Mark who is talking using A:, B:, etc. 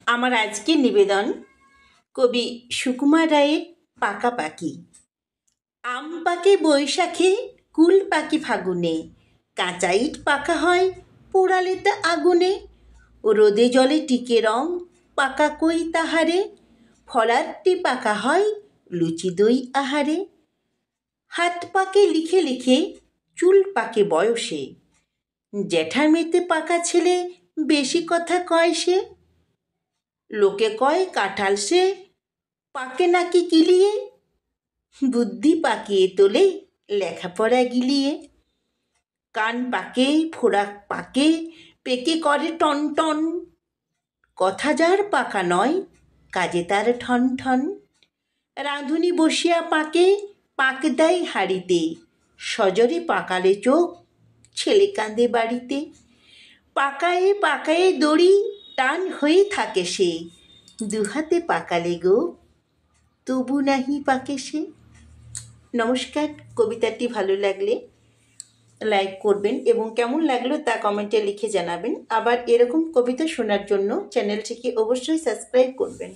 A: আমার আজকের নিবেদন কবি সুকুমার রায়ের পাকাপাকি। আম পাকে বৈশাখে, কুল পাকে ফাগুনে, কাঁচা ইট পাকা হয় পোড়ালে তা আগুনে। রোদে জলে টিকে রং পাকা কই তাহারে, ফলারটি পাকা হয় লুচি দই আহারে। হাত পাকে লিখে লিখে, চুল পাকে বয়সে, জ্যাঠার মেয়েতে পাকা ছেলে বেশি কথা কয় সে। লোকে কয় কাঁঠাল সে পাকে নাকি কিলিয়ে, বুদ্ধি পাকিয়ে তোলে লেখাপড়া গিলিয়ে। কান পাকে, ফোড়া পাকে, পেকে করে টন টন, কথা যার পাকা নয় কাজে তার ঠন ঠন। রাঁধুনি বসিয়া পাকে, পাক দেয় হাঁড়িতে, সজরে পাকালে চোখ ছেলে কাঁদে বাড়িতে। পাকায়ে পাকায়ে দড়ি টান হয়ে থাকে সে, দুহাতে পাকালে গো তবু নাহি পাকে সে। নমস্কার। কবিতাটি ভালো লাগলে লাইক করবেন এবং কেমন লাগলো তা কমেন্টে লিখে জানাবেন। আবার এরকম কবিতা শোনার জন্য চ্যানেলটিকে অবশ্যই সাবস্ক্রাইব করবেন।